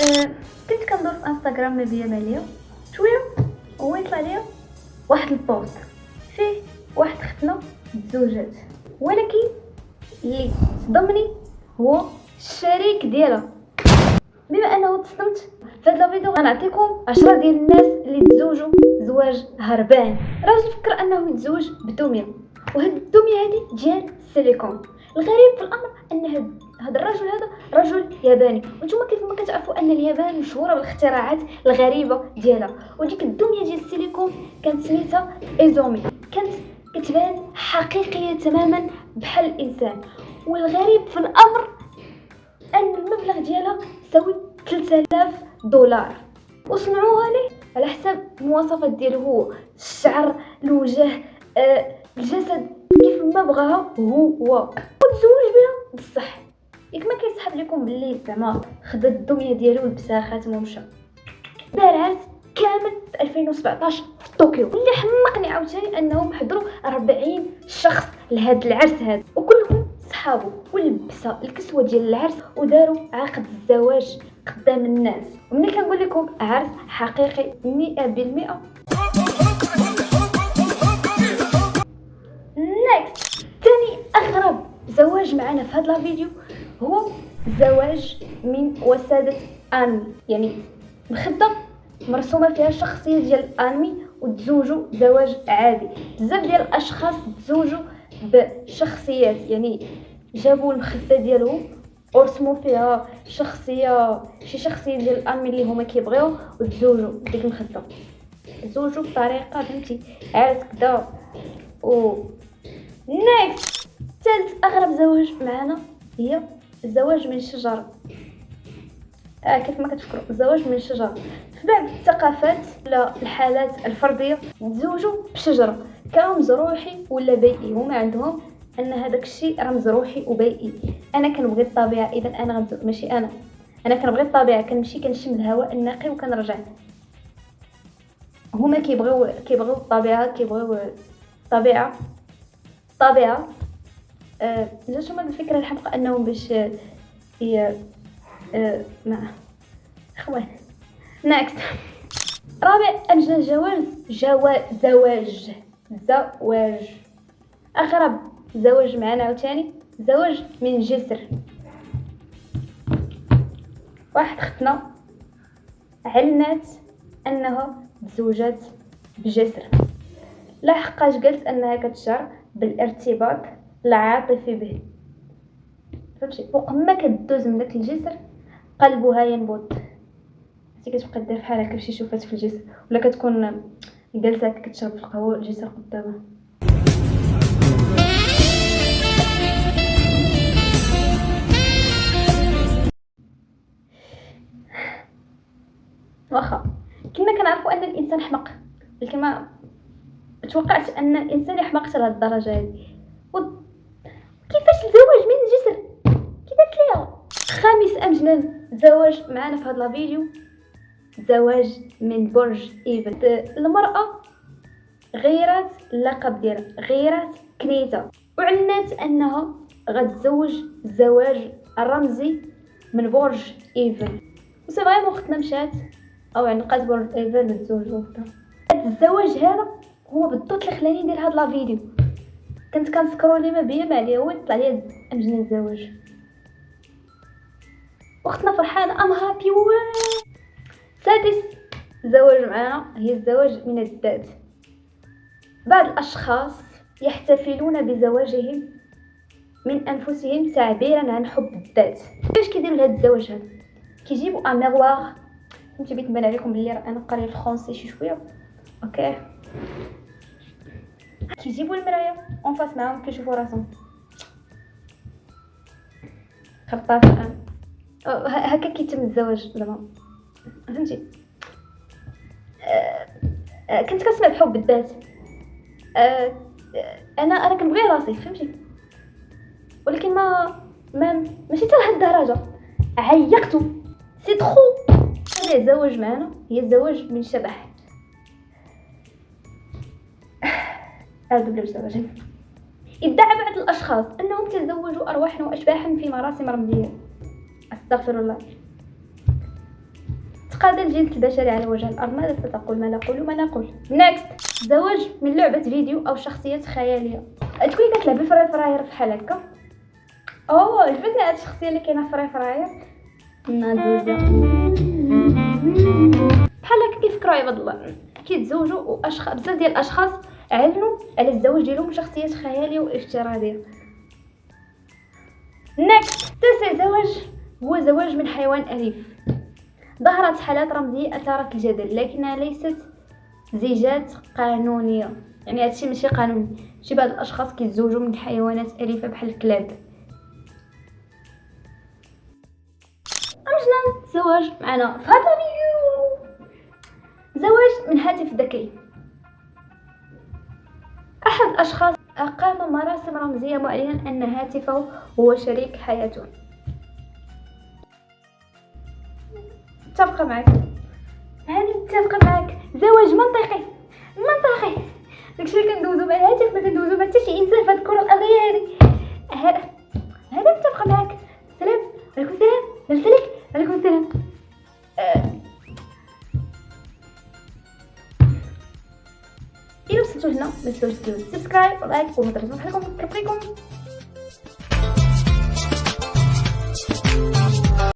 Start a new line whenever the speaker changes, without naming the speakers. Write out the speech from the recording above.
كنت كندور في انستغرام ما بيا ماليا شويه، ويطلع ليا واحد البوست فيه واحد ختنا تزوجات، ولكن اللي صدمني هو الشريك ديالها. بما انه تصدمت في هذا الفيديو غنعطيكم 10 ديال الناس اللي تزوجوا زواج هربان. راجل فكر انه يتزوج بالدميه، وهاد الدميه هذه ديال السيليكون. الغريب في الامر ان هذا الرجل هذا رجل ياباني، وانتم كيف ما كتعرفوا ان اليابان مشهوره بالاختراعات الغريبه ديالها. وديك الدميه ديال السيليكون كانت سميتها ايزومي، كانت كتبان حقيقيه تماما بحال الانسان. والغريب في الامر ان المبلغ ديالها يساوي 3000 دولار، وصنعوها ليه على حسب المواصفات ديالو، هو الشعر، الوجه، الجسد كيف ما بغاها هو، وتزوج بها بصح. ياك ما كيسحب لكم باللي زعما خدا الدميه ديالو ولبسها خاتم ومشى. دار عرس كامل في 2017 في طوكيو. اللي حمقني عاوتاني انهم حضروا 40 شخص لهذا العرس هذا، وكلهم صحابه، ولبسها الكسوه ديال العرس وداروا عقد الزواج قدام الناس. وملي كنقول لكم عرس حقيقي 100%. نيكست، ثاني اغرب زواج معنا في هذا الفيديو هو زواج من وسادة انمي، يعني مخده مرسومه فيها شخصيه ديال الانمي وتزوجوا زواج عادي. بزاف ديال الاشخاص تزوجوا بشخصيات، يعني جابوا المخده ديالهم ورسموا فيها شخصيه، شي شخصيه ديال الانمي اللي هما كيبغيو، وتزوجوا بديك المخده. تزوجوا بطريقه فهمتي عرس كدا. و نيكست، ثالث اغرب زواج معنا هي الزواج من الشجره. كيف ما كتفكروا الزواج من الشجره في بعض الثقافات ولا الحالات الفرديه تزوجوا بشجره كرمز روحي ولا بيئي. هما عندهم ان هذاك الشيء رمز روحي وبيئي. انا كنبغي الطبيعه، اذا انا غنزوج ماشي انا كنبغي الطبيعه، كنمشي كنشم الهواء النقي وكنرجع. هما كيبغيو الطبيعه، كيبغيو الطبيعه. جاتهم هاد الفكره الحمقى انهم باش هي ما اخوان. نيكست، رابع اجل زواج اغرب زواج معنا عاوتاني زواج من جسر. واحد ختنا علنات انها تزوجات بجسر، لحقاش قالت انها كتشعر بالارتباط العاطفي به. فهمتي، فوق ما كدوز من داك الجسر قلبها ينبض. حتى كتبقى دير بحال هكا شي شوفات في الجسر، ولا كتكون جالسه هكا كتشرب في القهوه الجسر قدامها. واخا كنا كنعرفوا ان الانسان حمق، لكن ما توقعت ان الانسان يحمق حتى لهاد الدرجه هذه. كيفاش الزواج من الجسر كيفاش ليها. خامس اجنن زواج معنا في هذا الفيديو زواج من برج ايفل. المراه غيرت اللقب ديالها، غيرت كنيسه، وعلنات انها غتزوج الزواج الرمزي من برج ايفل. وسي فريمون اختنا مشات او عنقات برج ايفل وتزوجوا. هذا الزواج هذا هو بالضبط اللي خلاني ندير هذا الفيديو. كنت كنسكرولي ما بيا ما عليا هو يطلع لي امجن الزواج، واختنا فرحانه ام هابي. سادس زواج معنا هي الزواج من الذات. بعض الاشخاص يحتفلون بزواجهم من انفسهم تعبيرا عن حب الذات. كيفاش كيديروا لهذا الزواج هذا؟ كيجيبوا ميغوار. فهمتي، بغيت نبان عليكم بلي انا قاريه الفرنسي شي شويه. اوكي، كيجيبوا المرايه اون فاس معاهم كيشوفوا راسهم خرطاس. هكا كيتم الزواج زعما فهمتي. كنت كنسمع بحب الذات. انا كنبغي راسي فهمتي، ولكن ماشي حتى لهاد الدرجه. عيقتو سي ترو. هذا الزواج معنا هي الزواج من شبح. هذا بلا زواج. ادعى بعض الاشخاص انهم تزوجوا ارواحا واشباحا في مراسم رمزيه. استغفر الله. اعتقاد الجنس البشري على وجه الأرض. ماذا ستقول؟ ما نقول ما نقول. نيكست. زواج من لعبة فيديو أو شخصية خيالية. تكوني كتلعبي فري فراير بحال هكا. عجبتني هاد الشخصية اللي كاينه في فري فراير. نازوزة بحال هكا كيفكروا عباد الله كيتزوجوا، واشخاص بزاف ديال الاشخاص اعلنوا على الزواج ديالهم بشخصيات خياليه وافتراضيه. نيكست. تاسع زواج هو زواج من حيوان أليف. ظهرت حالات رمزية أثارت الجدل لكنها ليست زيجات قانونية، يعني هادشي ماشي قانوني. شي بعض الأشخاص كيتزوجوا من حيوانات أليفة بحال الكلاب. أمجنا زواج معنا في هذا الفيديو. زواج من هاتف ذكي. أحد الأشخاص أقام مراسم رمزية معلنا أن هاتفه هو شريك حياته. متفقة معك، زواج منطقي داكشي اللي كندوزو مع الهاتف ما كندوزو مع حتى شي انسان في هاد الكره الارضيه هذه. هذا متفقة معك. سلام عليكم. السلام نرسلك عليكم السلام. إلا وصلتوا هنا ما تنسوش ديروا سبسكرايب ولايك وما تنسوش بحالكم كنبغيكم.